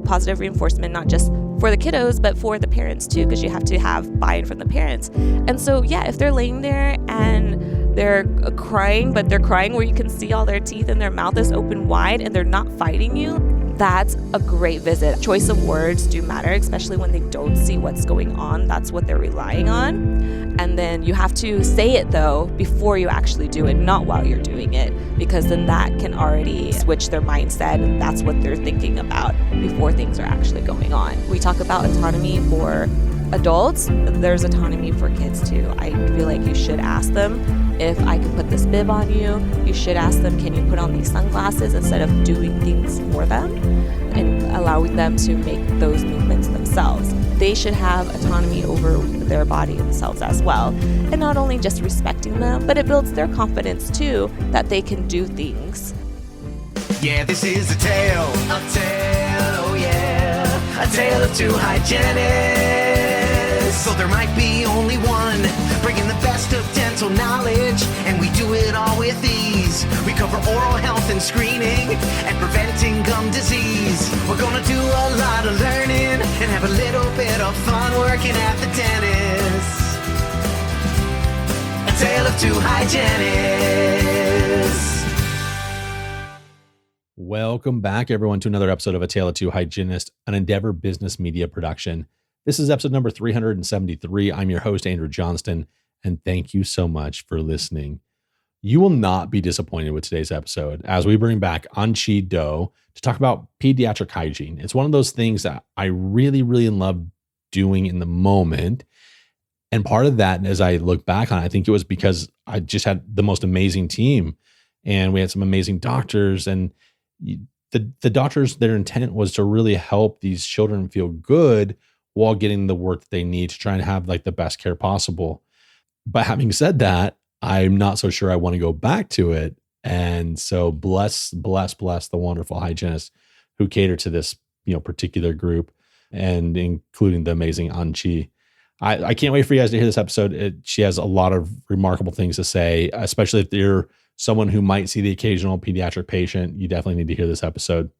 positive reinforcement, not just for the kiddos, but for the parents too, because you have to have buy-in from the parents. And so, yeah, if they're laying there and they're crying, but they're crying where you can see all their teeth and their mouth is open wide and they're not fighting you, that's a great visit. Choice of words do matter, especially when they don't see what's going on. That's what they're relying on. And then you have to say it though before you actually do it, not while you're doing it, because then that can already switch their mindset and that's what they're thinking about before things are actually going on. We talk about autonomy for adults. There's autonomy for kids too. I feel like you should ask them, if I can put this bib on you. You should ask them, can you put on these sunglasses, instead of doing things for them and allowing them to make those movements themselves. They should have autonomy over their body themselves as well. And not only just respecting them, but it builds their confidence too, that they can do things. Yeah, this is a tale, oh yeah, a tale of two hygienists. So there might be only one, bringing the best of dental knowledge, and we do it all with ease. We cover oral health and screening, and preventing gum disease. We're gonna do a lot of learning, and have a little bit of fun working at the dentist. A tale of two hygienists. Welcome back, everyone, to another episode of A Tale of Two Hygienists, an Endeavor Business Media production. This is episode number 373. I'm your host, Andrew Johnston, and thank you so much for listening. You will not be disappointed with today's episode as we bring back Chih to talk about pediatric hygiene. It's one of those things that I really, really love doing in the moment. And part of that, as I look back on it, I think it was because I just had the most amazing team and we had some amazing doctors, and the doctors, their intent was to really help these children feel good while getting the work that they need to try and have like the best care possible. But having said that, I'm not so sure I want to go back to it. And so bless the wonderful hygienists who cater to this, particular group, and including the amazing Chih. I can't wait for you guys to hear this episode. She has a lot of remarkable things to say, especially if you're someone who might see the occasional pediatric patient. You definitely need to hear this episode.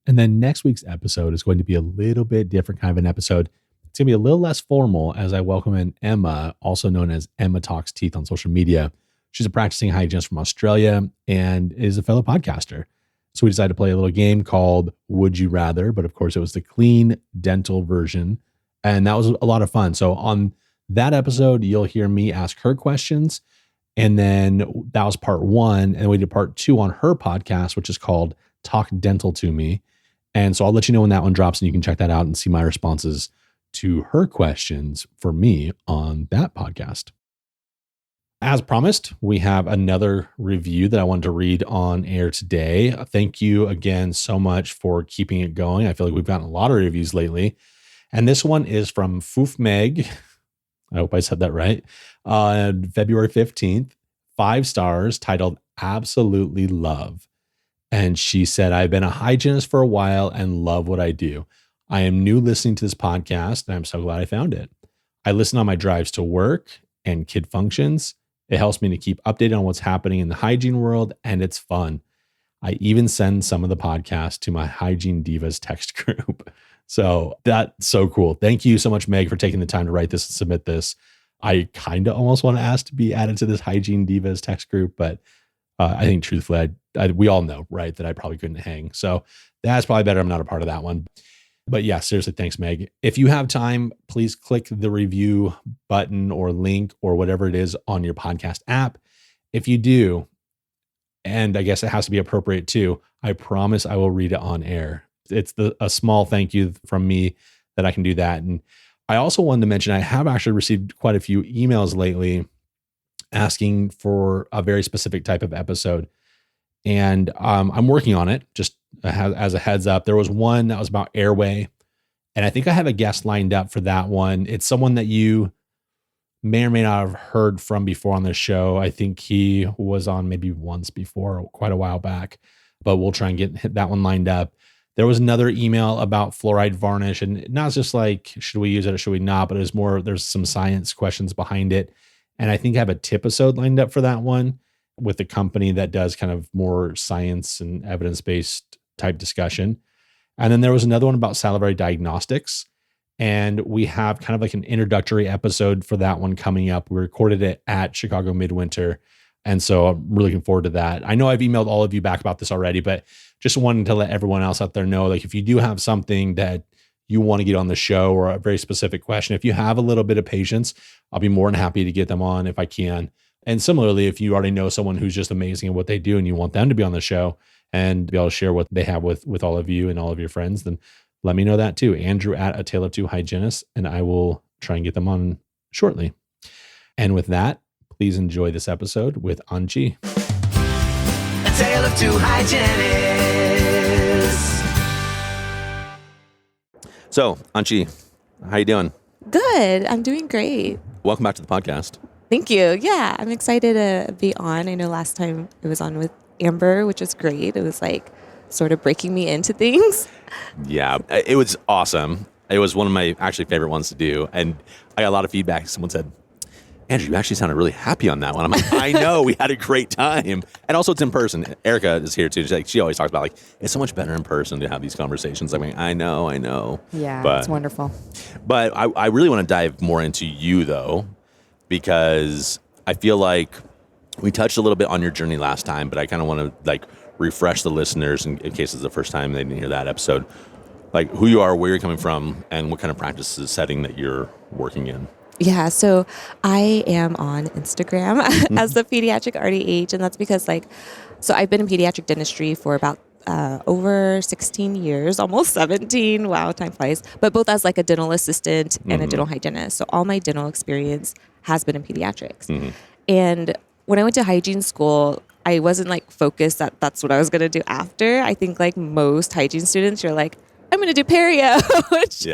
And then next week's episode is going to be a little bit different kind of an episode. It's going to be a little less formal as I welcome in Emma, also known as Emma Talks Teeth on social media. She's a practicing hygienist from Australia and is a fellow podcaster. So we decided to play a little game called Would You Rather, but of course it was the clean dental version. And that was a lot of fun. So on that episode, you'll hear me ask her questions. And then that was part one. And we did part two on her podcast, which is called Talk Dental to Me. And so I'll let you know when that one drops, and you can check that out and see my responses to her questions for me on that podcast. As promised, we have another review that I wanted to read on air today. Thank you again so much for keeping it going. I feel like we've gotten a lot of reviews lately. And this one is from Foof Meg. I hope I said that right. On February 15th, 5 stars, titled Absolutely Love. And she said, I've been a hygienist for a while and love what I do. I am new listening to this podcast, and I'm so glad I found it. I listen on my drives to work and kid functions. It helps me to keep updated on what's happening in the hygiene world, and it's fun. I even send some of the podcasts to my Hygiene Divas text group. So that's so cool. Thank you so much, Meg, for taking the time to write this and submit this. I kind of almost want to ask to be added to this Hygiene Divas text group, but I think truthfully, we all know, right, that I probably couldn't hang. So that's probably better I'm not a part of that one. But yeah, seriously, thanks, Meg. If you have time, please click the review button or link or whatever it is on your podcast app. If you do, and I guess it has to be appropriate too, I promise I will read it on air. It's a small thank you from me that I can do that. And I also wanted to mention, I have actually received quite a few emails lately asking for a very specific type of episode. And I'm working on it, just as a heads up. There was one that was about airway, and I think I have a guest lined up for that one. It's someone that you may or may not have heard from before on this show. I think he was on maybe once before, quite a while back, but we'll try and get that one lined up. There was another email about fluoride varnish, and not just like, should we use it or should we not, but it was more, there's some science questions behind it. And I think I have a tip episode lined up for that one with a company that does kind of more science and evidence-based type discussion. And then there was another one about salivary diagnostics. And we have kind of like an introductory episode for that one coming up. We recorded it at Chicago Midwinter. And so I'm really looking forward to that. I know I've emailed all of you back about this already, but just wanted to let everyone else out there know, like if you do have something that you want to get on the show or a very specific question, if you have a little bit of patience, I'll be more than happy to get them on if I can. And similarly, if you already know someone who's just amazing at what they do and you want them to be on the show and be able to share what they have with all of you and all of your friends, then let me know that too. Andrew at A Tale of Two Hygienists, and I will try and get them on shortly. And with that, please enjoy this episode with Chih. A Tale of Two Hygienists. So, Chih, how you doing? Good. I'm doing great. Welcome back to the podcast. Thank you. Yeah, I'm excited to be on. I know last time it was on with Amber, which was great. It was like sort of breaking me into things. Yeah, it was awesome. It was one of my actually favorite ones to do. And I got a lot of feedback. Someone said, Andrew, you actually sounded really happy on that one. I'm like, I know, we had a great time. And also it's in person. Erica is here too. She always talks about like, it's so much better in person to have these conversations. I mean, I know. Yeah, it's wonderful. But I really want to dive more into you though, because I feel like we touched a little bit on your journey last time, but I kind of want to like refresh the listeners in case it's the first time they didn't hear that episode, like who you are, where you're coming from, and what kind of practices setting that you're working in. Yeah, so I am on Instagram as the Pediatric RDH, and that's because so I've been in pediatric dentistry for about over 16 years, almost 17. Wow, time flies. But both as like a dental assistant and a dental hygienist. So all my dental experience has been in pediatrics. And when I went to hygiene school, I wasn't like focused that that's what I was going to do after. I think like most hygiene students, you're like, I'm going to do perio, which,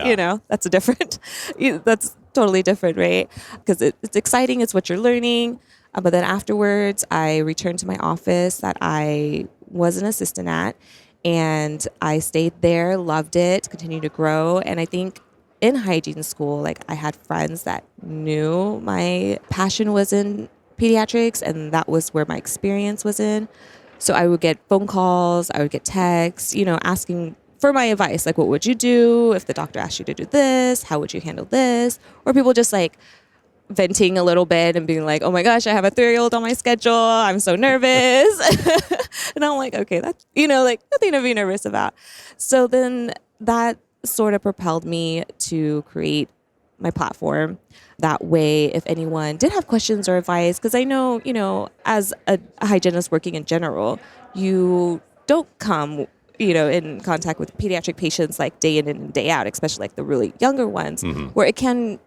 that's totally different, right? Because it's exciting. It's what you're learning. But then afterwards, I returned to my office that I was an assistant at, and I stayed there, loved it, continued to grow. And I think in hygiene school, like I had friends that knew my passion was in pediatrics, and that was where my experience was in. So I would get phone calls, I would get texts, asking for my advice, like what would you do if the doctor asked you to do this? How would you handle this? Or people just like venting a little bit and being like, oh my gosh, I have a 3-year-old on my schedule. I'm so nervous. And I'm like, okay, that's, like nothing to be nervous about. So then that sort of propelled me to create my platform. That way, if anyone did have questions or advice, because I know, as a hygienist working in general, you don't come, in contact with pediatric patients like day in and day out, especially like the really younger ones, where it can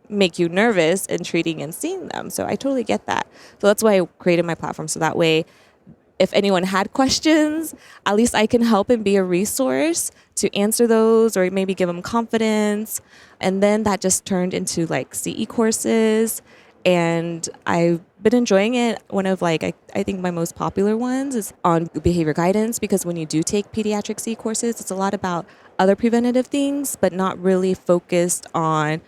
make you nervous in treating and seeing them. So I totally get that. So that's why I created my platform. So that way, if anyone had questions, at least I can help and be a resource to answer those or maybe give them confidence. And then that just turned into like CE courses. And I've been enjoying it. One of I think my most popular ones is on behavior guidance, because when you do take pediatric CE courses, it's a lot about other preventative things, but not really focused on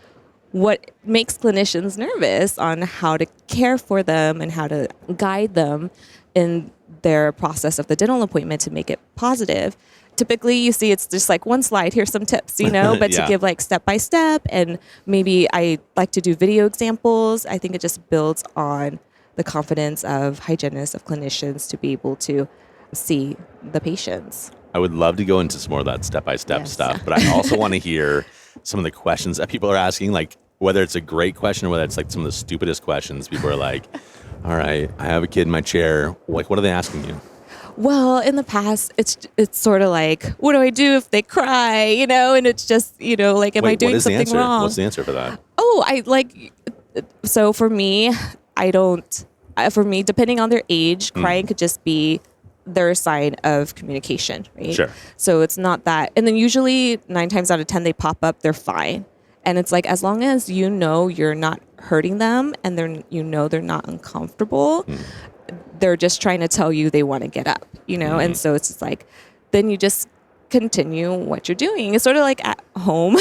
what makes clinicians nervous on how to care for them and how to guide them in their process of the dental appointment to make it positive. Typically, you see it's just like one slide, here's some tips, but Yeah. to give like step by step, and maybe I like to do video examples. I think it just builds on the confidence of hygienists, of clinicians to be able to see the patients. I would love to go into some more of that step-by-step stuff, but I also want to hear some of the questions that people are asking, like whether it's a great question or whether it's like some of the stupidest questions. People are like, all right, I have a kid in my chair. Like, what are they asking you? Well, in the past, it's sort of like, what do I do if they cry, and it's just, like, am I doing something wrong? What's the answer for that? So for me, depending on their age, crying could just be their sign of communication, right? Sure. So it's not that. And then usually 9 times out of 10, they pop up, they're fine. And it's like, as long as you're not hurting them and they're not uncomfortable, they're just trying to tell you they want to get up, And so it's just like, then you just continue what you're doing. It's sort of like at home.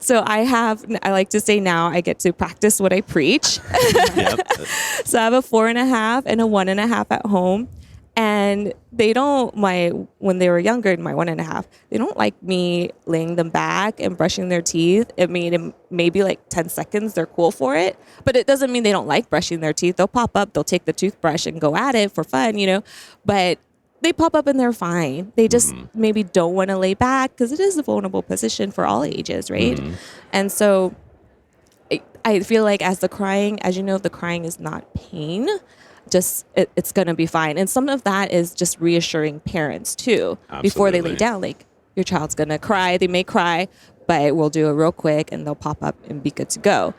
So I like to say now I get to practice what I preach. Yep. So I have a 4.5 and a 1.5 at home. And they don't, when they were younger, my 1.5, they don't like me laying them back and brushing their teeth. I mean, maybe like 10 seconds, they're cool for it. But it doesn't mean they don't like brushing their teeth. They'll pop up, they'll take the toothbrush and go at it for fun, But they pop up and they're fine. They just maybe don't want to lay back because it is a vulnerable position for all ages, right? And so I feel like the crying is not pain. Just it's going to be fine. And some of that is just reassuring parents too. Absolutely. Before they lay down, like your child's going to cry. They may cry, but we'll do it real quick and they'll pop up and be good to go.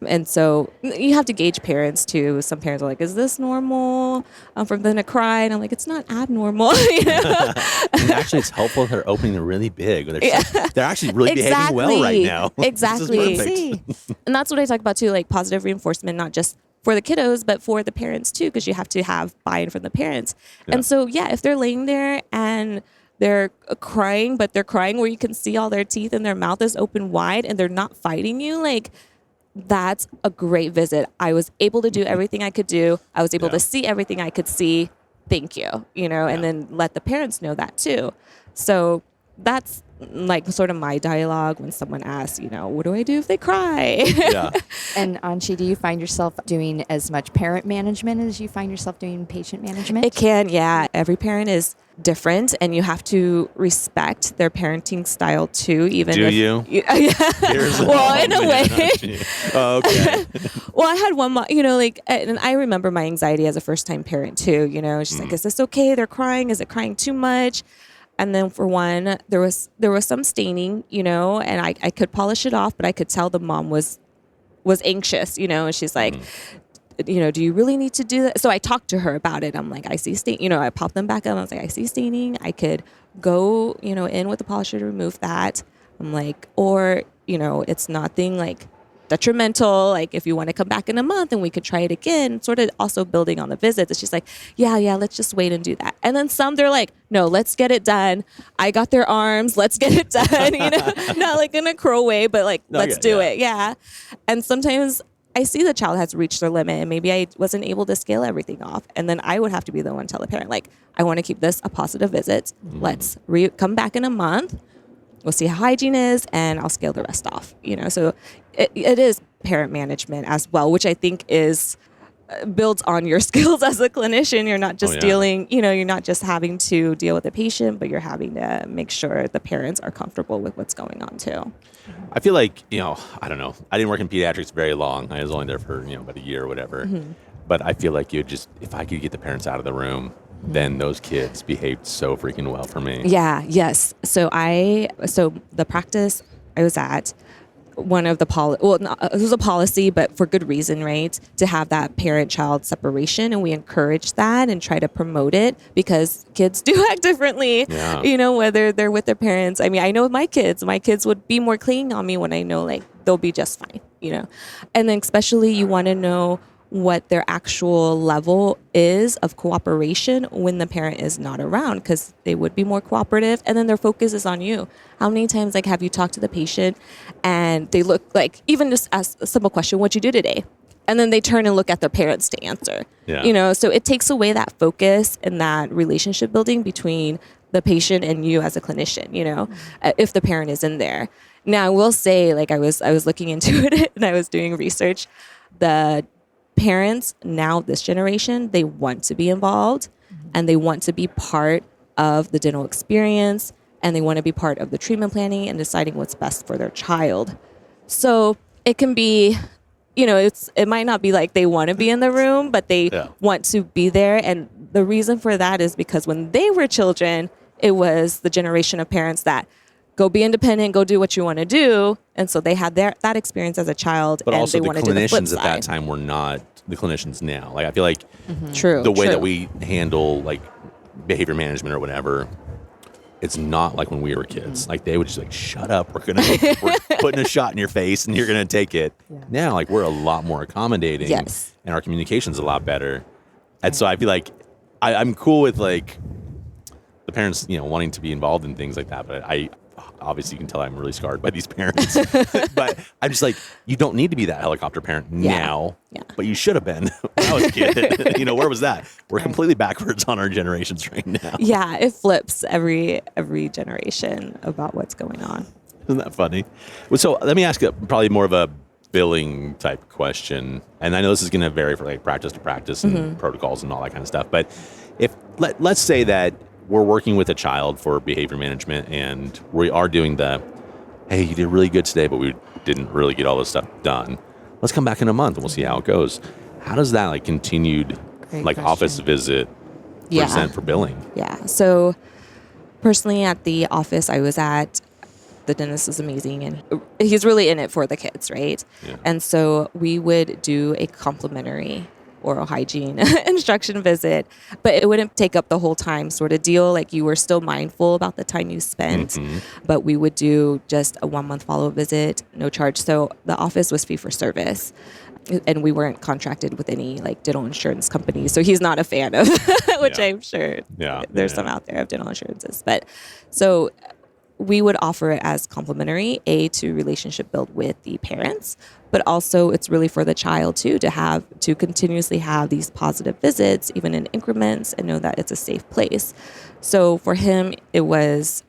And so you have to gauge parents too. Some parents are like, is this normal for them to cry? And I'm like, it's not abnormal. And actually, it's helpful if they're opening really big. They're actually really behaving well right now. Exactly. And that's what I talk about too, like positive reinforcement, not just for the kiddos, but for the parents too, because you have to have buy-in from the parents. Yeah. And so, if they're laying there and they're crying, but they're crying where you can see all their teeth and their mouth is open wide and they're not fighting you, like, that's a great visit. I was able to do everything I could do. I was able to see everything I could see. Thank you, and then let the parents know that too. So that's like sort of my dialogue when someone asks, what do I do if they cry? Yeah. And Anchi, do you find yourself doing as much parent management as you find yourself doing patient management? It can, yeah. Every parent is different and you have to respect their parenting style too. Even do if, you? Well, in a way. Oh, okay. Well, I had one mom, and I remember my anxiety as a first-time parent too. She's like, is this okay? They're crying. Is it crying too much? And then for one, there was some staining, and I could polish it off, but I could tell the mom was anxious, and she's like, do you really need to do that? So I talked to her about it. I'm like, I see stain, I popped them back up. I was like, I see staining. I could go, in with the polisher to remove that. I'm like, or, it's nothing like detrimental. Like if you want to come back in a month and we could try it again, sort of also building on the visits. It's just like, yeah, let's just wait and do that. And then some, they're like, no, let's get it done. I got their arms. Let's get it done. Not like in a crow way, but like, let's do it. Yeah. And sometimes I see the child has reached their limit and maybe I wasn't able to scale everything off. And then I would have to be the one to tell the parent, like, I want to keep this a positive visit. Let's come back in a month. We'll see how hygiene is, and I'll scale the rest off. So it is parent management as well, which I think is builds on your skills as a clinician. You're not just dealing, you're not just having to deal with the patient, but you're having to make sure the parents are comfortable with what's going on too. I feel like, I don't know. I didn't work in pediatrics very long. I was only there for, about a year or whatever. But I feel like if I could get the parents out of the room, then those kids behaved so freaking well for me. Yeah, yes. So the practice I was at, one of the it was a policy, but for good reason, right? To have that parent-child separation, and we encourage that and try to promote it because kids do act differently, whether they're with their parents. I mean, I know with my kids would be more clinging on me when I know like they'll be just fine, And then especially you want to know what their actual level is of cooperation when the parent is not around, because they would be more cooperative, and then their focus is on you. How many times have you talked to the patient and they look like, even just ask a simple question, what'd you do today? And then they turn and look at their parents to answer. So it takes away that focus and that relationship building between the patient and you as a clinician, if the parent is in there. Now I will say, like I was looking into it and I was doing research. The parents now, this generation, they want to be involved and they want to be part of the dental experience, and they want to be part of the treatment planning and deciding what's best for their child. So it can be, it might not be like they want to be in the room, but they want to be there. And the reason for that is because when they were children, it was the generation of parents that go be independent, go do what you want to do. And so they had that experience as a child. But and also they the wanted to do the flip clinicians at side. that time were not the clinicians now. Like I feel like the way that we handle like behavior management or whatever, it's not like when we were kids. Like they would just like, shut up, we're putting a shot in your face and you're gonna take it. Now like we're a lot more accommodating, and our communication's a lot better. And so I feel like I'm cool with like the parents, wanting to be involved in things like that. But obviously you can tell I'm really scarred by these parents, but I'm just like, you don't need to be that helicopter parent now, but you should have been when I was a kid. Where was that? We're completely backwards on our generations right now. Yeah, it flips every generation about what's going on. Isn't that funny? Well, so let me ask probably more of a billing type question. And I know this is going to vary from like practice to practice and protocols and all that kind of stuff. But if let's say that we're working with a child for behavior management and we are doing hey, you did really good today, but we didn't really get all this stuff done. Let's come back in a month and we'll see how it goes. How does that like continued office visit present for billing? Yeah. So personally at the office I was at, the dentist is amazing and he's really in it for the kids, right? Yeah. And so we would do a complimentary oral hygiene instruction visit, but it wouldn't take up the whole time sort of deal. Like you were still mindful about the time you spent, but we would do just a 1 month follow-up visit, no charge. So the office was fee for service. And we weren't contracted with any like dental insurance companies. So he's not a fan of, which I'm sure there's some out there of dental insurances. But so we would offer it as complimentary, to relationship build with the parents, but also it's really for the child too, to continuously have these positive visits, even in increments, and know that it's a safe place. So for him, it was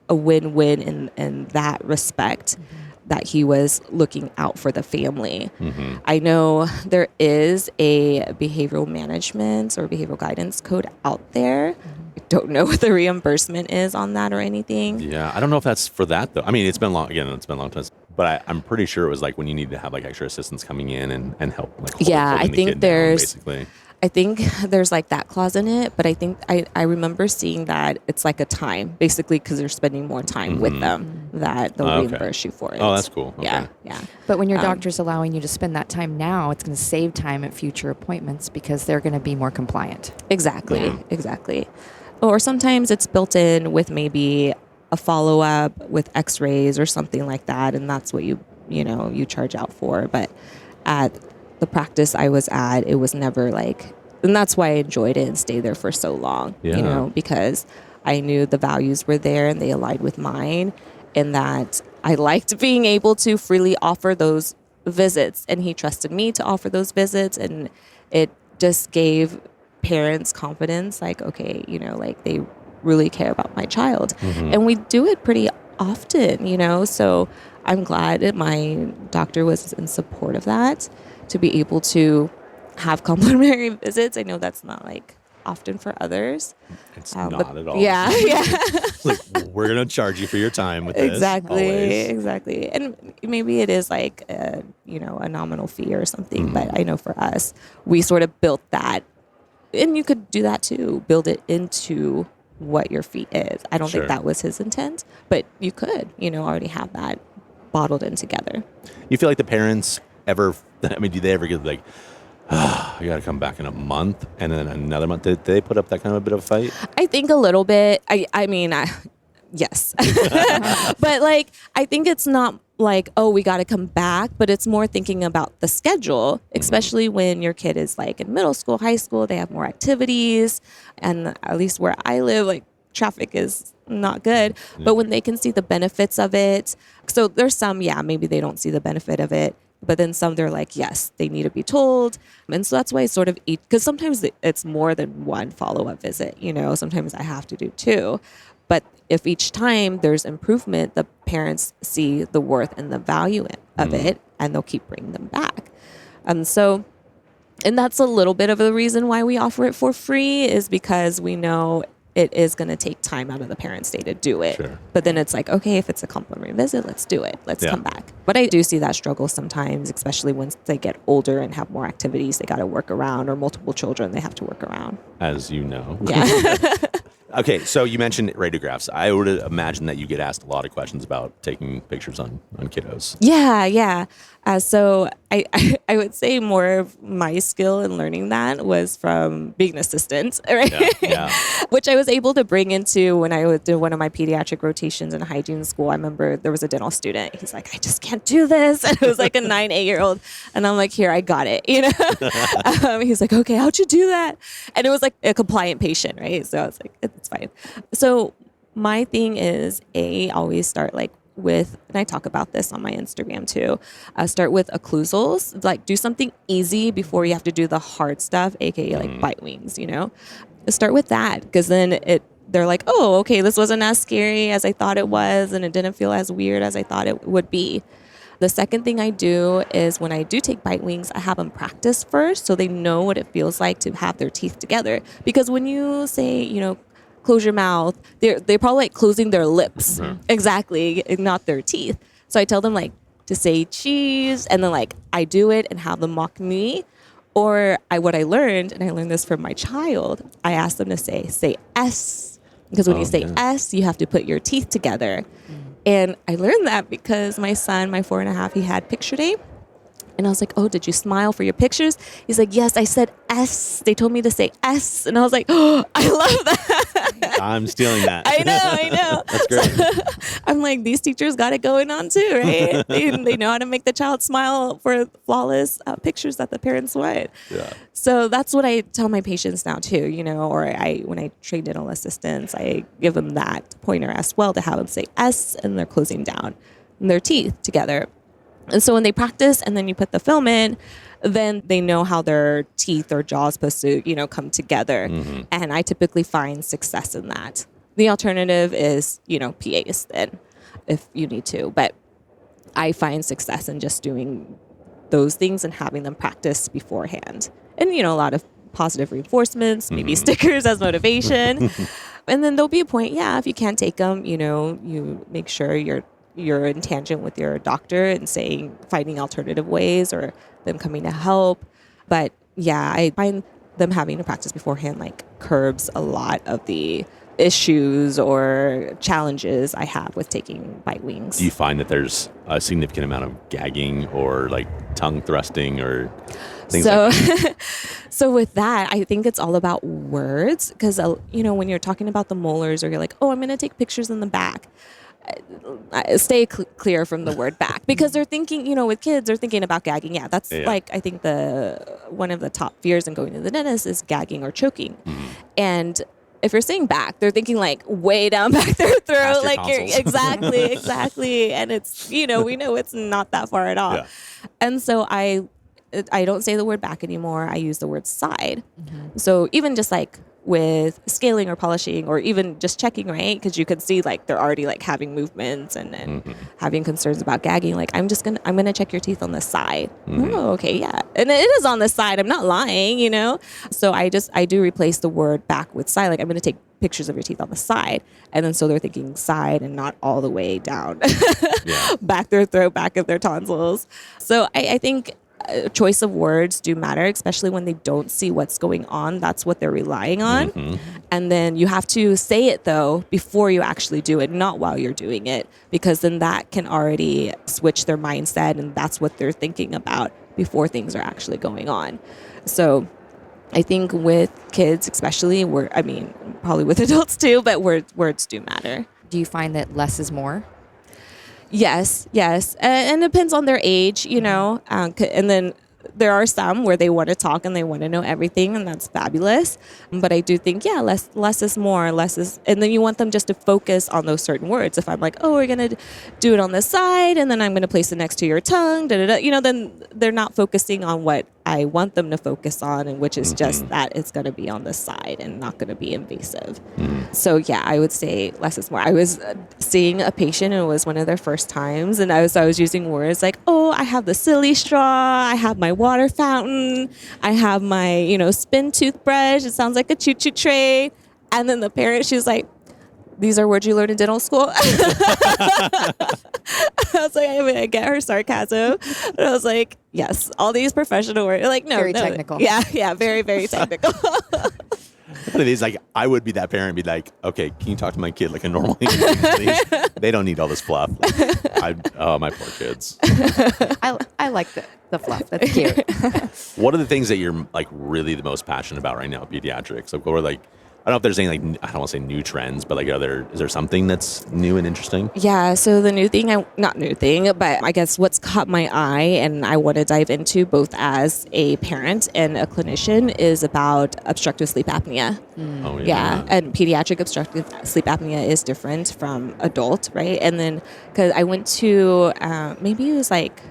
a win-win in that respect, that he was looking out for the family. I know there is a behavioral management or behavioral guidance code out there. I don't know what the reimbursement is on that or anything. Yeah, I don't know if that's for that though. I mean, it's been long time, but I'm pretty sure it was like when you need to have like extra assistants coming in and help. Like I think I think there's like that clause in it, but I think I remember seeing that it's like a time, basically because you're spending more time with them, that they'll reimburse you for it. Oh, that's cool. Okay. Yeah. But when your doctor's allowing you to spend that time now, it's going to save time at future appointments because they're going to be more compliant. Exactly. Or sometimes it's built in with maybe a follow-up with x-rays or something like that, and that's what you charge out for. But at the practice I was at, it was never like, and that's why I enjoyed it and stayed there for so long, because I knew the values were there and they aligned with mine, and that I liked being able to freely offer those visits, and he trusted me to offer those visits, and it just gave parents confidence, like, okay, like they really care about my child. And we do it pretty often, so I'm glad my doctor was in support of that, to be able to have complimentary visits. I know that's not like often for others. It's not at all. Yeah. Like, we're going to charge you for your time with this. Exactly. And maybe it is like a nominal fee or something, but I know for us, we sort of built that, and you could do that too, build it into what your fee is. I don't think that was his intent, but you could, already have that bottled in together. You feel like the parents do they ever get like, I got to come back in a month and then another month? Did they put up that kind of a bit of a fight? I think a little bit. I mean, yes. But like, I think it's not like, oh, we got to come back, but it's more thinking about the schedule, especially when your kid is like in middle school, high school, they have more activities. And at least where I live, like traffic is not good, but when they can see the benefits of it. So there's some, maybe they don't see the benefit of it, but then some they're like, yes, they need to be told. And so that's why I sort of because sometimes it's more than one follow-up visit, sometimes I have to do two. But if each time there's improvement, the parents see the worth and the value of it, and they'll keep bringing them back. And that's a little bit of the reason why we offer it for free, is because we know it is going to take time out of the parent's day to do it. Sure. But then it's like, okay, if it's a complimentary visit, let's do it. Let's come back. But I do see that struggle sometimes, especially once they get older and have more activities they got to work around, or multiple children they have to work around. As you know. Yeah. Okay, so you mentioned radiographs. I would imagine that you get asked a lot of questions about taking pictures on kiddos. Yeah. So I would say more of my skill in learning that was from being an assistant, right? Yeah. Which I was able to bring into when I did one of my pediatric rotations in hygiene school. I remember there was a dental student. He's like, I just can't do this. And it was like a 8-year-old. And I'm like, here, I got it. He's like, okay, how'd you do that? And it was like a compliant patient, right? So I was like, it's fine. So My thing is always start like with, and I talk about this on my Instagram too, start with occlusals, like do something easy before you have to do the hard stuff, aka like bite wings, you know. Start with that, because then they're like, oh, okay, this wasn't as scary as I thought it was, and it didn't feel as weird as I thought it would be. The second thing I do is when I do take bite wings, I have them practice first so they know what it feels like to have their teeth together. Because when you say, you know, close your mouth, they're probably like closing their lips. Exactly, not their teeth. So I tell them like to say cheese, and then like I do it and have them mock me. Or what I learned, and I learned this from my child, I asked them to say S. Because when you say S, you have to put your teeth together. And I learned that because my son, my 4.5, he had picture day. And I was like, oh, did you smile for your pictures? He's like, yes, I said S. They told me to say S. And I was like, oh, I love that. I'm stealing that. I know. That's great. So, I'm like, these teachers got it going on too, right? they know how to make the child smile for flawless pictures that the parents want. Yeah. So that's what I tell my patients now too, you know, or when I train dental assistants, I give them that pointer as well to have them say S, and they're closing down their teeth together. And so when they practice and then you put the film in, then they know how their teeth or jaw is supposed to, you know, come together. And I typically find success in that. The alternative is, you know, PAs then if you need to. But I find success in just doing those things and having them practice beforehand. And, you know, a lot of positive reinforcements, maybe stickers as motivation. And then there'll be a point, if you can't take them, you know, you make sure you're in tangent with your doctor and finding alternative ways or them coming to help. But I find them having to practice beforehand like curbs a lot of the issues or challenges I have with taking bite wings. Do you find that there's a significant amount of gagging or like tongue thrusting or things like that? So with that, I think it's all about words, because, you know, when you're talking about the molars or you're like, oh, I'm going to take pictures in the back. Stay clear from the word back, because they're thinking, you know, with kids, they're thinking about gagging. That's like, I think one of the top fears in going to the dentist is gagging or choking. And if you're saying back, they're thinking like way down back their throat, like you're exactly. And it's, you know, we know it's not that far at all. And so I don't say the word back anymore. I use the word side. So even just like with scaling or polishing or even just checking, right? Because you can see like they're already like having movements and having concerns about gagging. Like I'm gonna check your teeth on the side. Oh, okay, yeah. And it is on the side. I'm not lying, you know? So I do replace the word back with side. Like I'm gonna take pictures of your teeth on the side. And then so they're thinking side and not all the way down. Back their throat, back of their tonsils. So I think choice of words do matter, especially when they don't see what's going on. That's what they're relying on. And then you have to say it though before you actually do it, not while you're doing it, because then that can already switch their mindset, and that's what they're thinking about before things are actually going on. So I think with kids especially, probably with adults too, but words do matter. Do you find that less is more? Yes. And it depends on their age, you know, and then there are some where they want to talk and they want to know everything, and that's fabulous. But I do think, less is more, and then you want them just to focus on those certain words. If I'm like, oh, we're going to do it on this side, and then I'm going to place it next to your tongue, you know, then they're not focusing on what I want them to focus on, and which is just that it's going to be on the side and not going to be invasive. So I would say less is more. I was seeing a patient, and it was one of their first times, and I was using words like, oh, I have the silly straw, I have my water fountain, I have my, you know, spin toothbrush, it sounds like a choo-choo tray. And then the parent, she's like, these are words you learned in dental school? I was like, I get her sarcasm. But I was like, yes, all these professional words. Like, no. Very technical. Yeah, very, very technical. But it is like, I would be that parent and be like, okay, can you talk to my kid like a normal human being, please? They don't need all this fluff. My poor kids. I like the fluff. That's cute. What are the things that you're like really the most passionate about right now, pediatrics? Like, what are like I don't know if there's any, like, I don't want to say new trends, but like, is there something that's new and interesting? Yeah, so the new thing, not new thing, but I guess what's caught my eye and I want to dive into both as a parent and a clinician is about obstructive sleep apnea. Oh, Yeah, and pediatric obstructive sleep apnea is different from adult, right? And then, because I went to, maybe it was like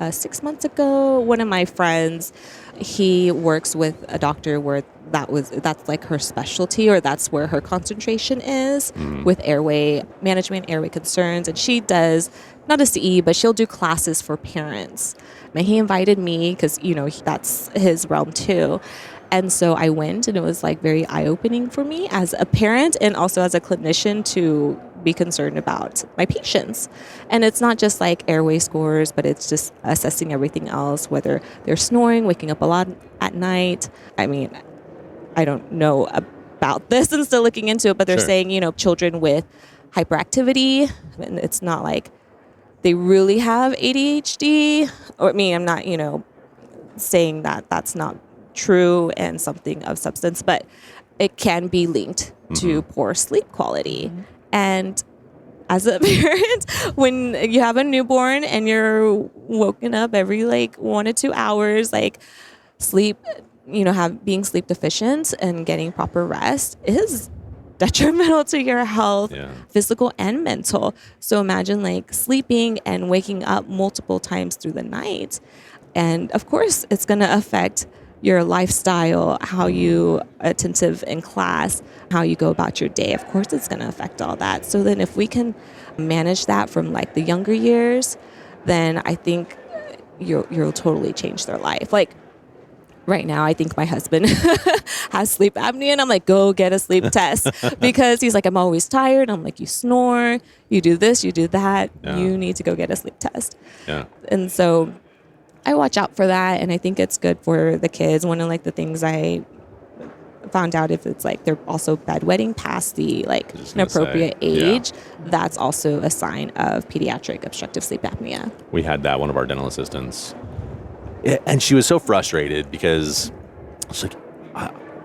6 months ago, one of my friends, he works with a doctor where that's like her specialty, or that's where her concentration is with airway management, airway concerns. And she does not a CE, but she'll do classes for parents. And he invited me because, that's his realm too. And so I went, and it was like very eye-opening for me as a parent and also as a clinician to be concerned about my patients. And it's not just like airway scores, but it's just assessing everything else, whether they're snoring, waking up a lot at night. I mean, I don't know about this and still looking into it, but they're saying, children with hyperactivity, and it's not like they really have ADHD. Or I'm not, saying that that's not true and something of substance, but it can be linked to poor sleep quality. And as a parent, when you have a newborn and you're woken up every like 1 to 2 hours, like sleep, being sleep deficient and getting proper rest is detrimental to your health, physical and mental. So imagine like sleeping and waking up multiple times through the night. And of course, it's going to affect your lifestyle, how you attentive in class, how you go about your day. Of course, it's going to affect all that. So then if we can manage that from like the younger years, then I think you'll totally change their life. Like right now, I think my husband has sleep apnea, and I'm like, go get a sleep test, because he's like, I'm always tired. I'm like, you snore, you do this, you do that. You need to go get a sleep test. Yeah. And so I watch out for that, and I think it's good for the kids. One of like the things I found out, if it's like they're also bedwetting past the like inappropriate age, that's also a sign of pediatric obstructive sleep apnea. We had that, one of our dental assistants, and she was so frustrated because she's like,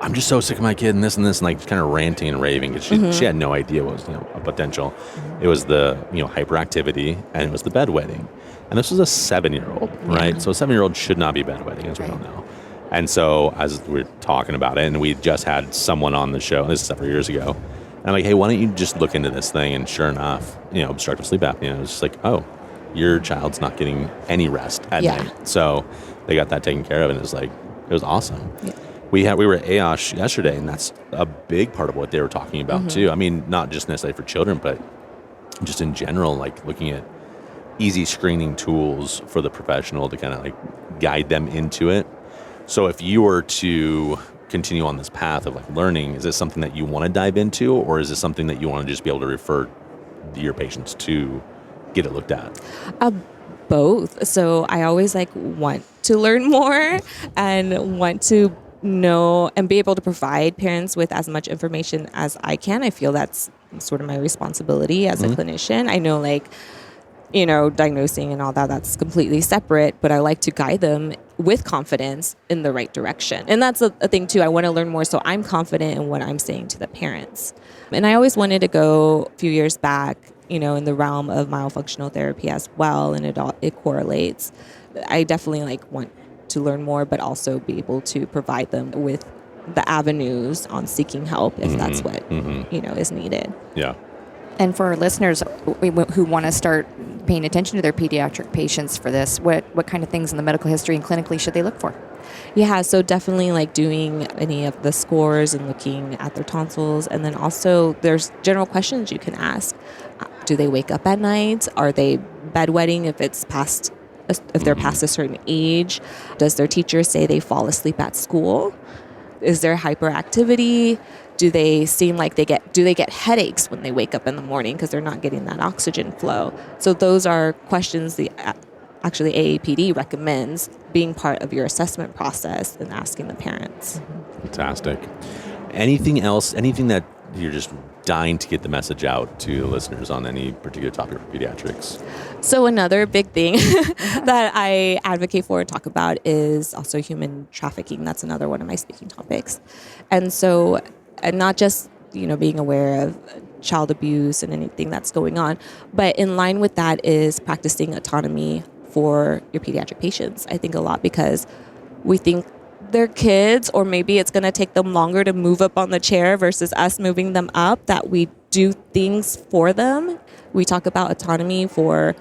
I'm just so sick of my kid and this, and like kind of ranting and raving because she had no idea what was a potential. It was the hyperactivity, and it was the bedwetting. And this was a 7-year-old, right? So a 7-year-old should not be bedwetting, as we all know. And so as we're talking about it, and we just had someone on the show, this is several years ago, and I'm like, hey, why don't you just look into this thing? And sure enough, obstructive sleep apnea. And it was just like, oh, your child's not getting any rest at night. So they got that taken care of, and it was awesome. Yeah. We were at MAADH yesterday, and that's a big part of what they were talking about too. I mean, not just necessarily for children, but just in general, like looking at easy screening tools for the professional to kind of like guide them into it. So if you were to continue on this path of like learning, is this something that you want to dive into, or is this something that you want to just be able to refer your patients to get it looked at? Both. So I always like want to learn more and want to know and be able to provide parents with as much information as I can. I feel that's sort of my responsibility as a clinician. I know like diagnosing and all that, that's completely separate, but I like to guide them with confidence in the right direction. And that's a thing too. I want to learn more so I'm confident in what I'm saying to the parents. And I always wanted to go a few years back, in the realm of myofunctional therapy as well, and it correlates. I definitely like want to learn more, but also be able to provide them with the avenues on seeking help if that's what, is needed. Yeah. And for our listeners who want to start paying attention to their pediatric patients for this, what kind of things in the medical history and clinically should they look for? Yeah, so definitely like doing any of the scores and looking at their tonsils. And then also there's general questions you can ask. Do they wake up at night? Are they bedwetting if they're past a certain age? Does their teacher say they fall asleep at school? Is there hyperactivity? Do they seem like they get headaches when they wake up in the morning because they're not getting that oxygen flow? So those are questions actually AAPD recommends being part of your assessment process and asking the parents. Fantastic. Anything else, anything that you're just dying to get the message out to the listeners on any particular topic for pediatrics? So another big thing that I advocate for and talk about is also human trafficking. That's another one of my speaking topics. And so and not just, being aware of child abuse and anything that's going on, but in line with that is practicing autonomy for your pediatric patients. I think a lot because we think they're kids, or maybe it's going to take them longer to move up on the chair versus us moving them up, that we do things for them. We talk about autonomy for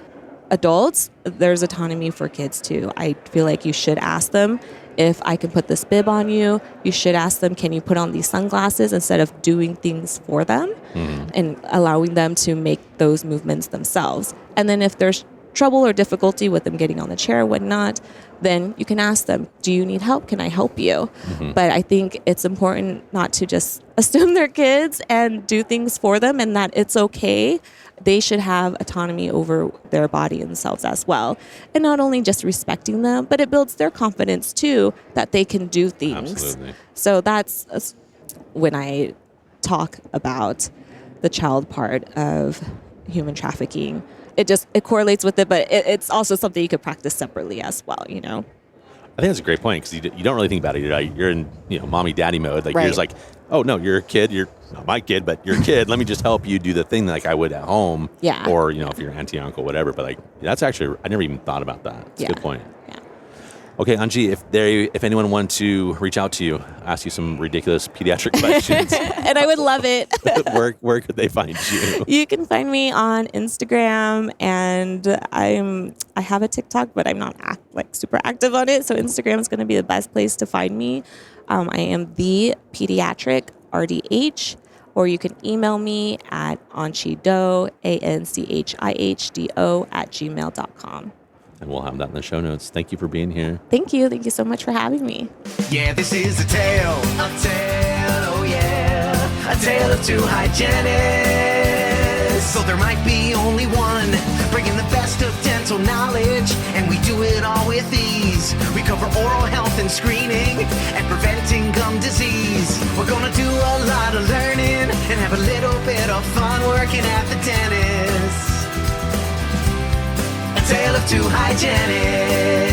adults. There's autonomy for kids too. I feel like you should ask them, if I can put this bib on you. You should ask them, can you put on these sunglasses, instead of doing things for them and allowing them to make those movements themselves. And then if there's trouble or difficulty with them getting on the chair or whatnot, then you can ask them, do you need help? Can I help you? But I think it's important not to just assume they're kids and do things for them, and that it's okay. They should have autonomy over their body and themselves as well. And not only just respecting them, but it builds their confidence too, that they can do things. Absolutely. So that's when I talk about the child part of human trafficking. It correlates with it, but it's also something you could practice separately as well, I think that's a great point, because you don't really think about it. You're in mommy daddy mode. Like, Right. you're just like, oh no, you're a kid. You're not my kid, but you're a kid. Let me just help you do the thing like I would at home. Yeah. Or if you're auntie, uncle, whatever. But that's actually, I never even thought about that. It's a good point. Yeah. Okay, Anji, if anyone wanted to reach out to you, ask you some ridiculous pediatric questions, And I would love it. where could they find you? You can find me on Instagram, and I have a TikTok, but I'm not super active on it. So Instagram is going to be the best place to find me. I am the Pediatric RDH, or you can email me at anchido, ANCHIHDO @gmail.com. And we'll have that in the show notes. Thank you for being here. Thank you. Thank you so much for having me. Yeah, this is a tale, oh yeah, a tale of two hygienists. So there might be only one, bringing the best of dental knowledge, and we do it all with ease. We cover oral health and screening, and preventing gum disease. We're gonna do a lot of learning, and have a little bit of fun working at the dentist. A tale of two hygienists.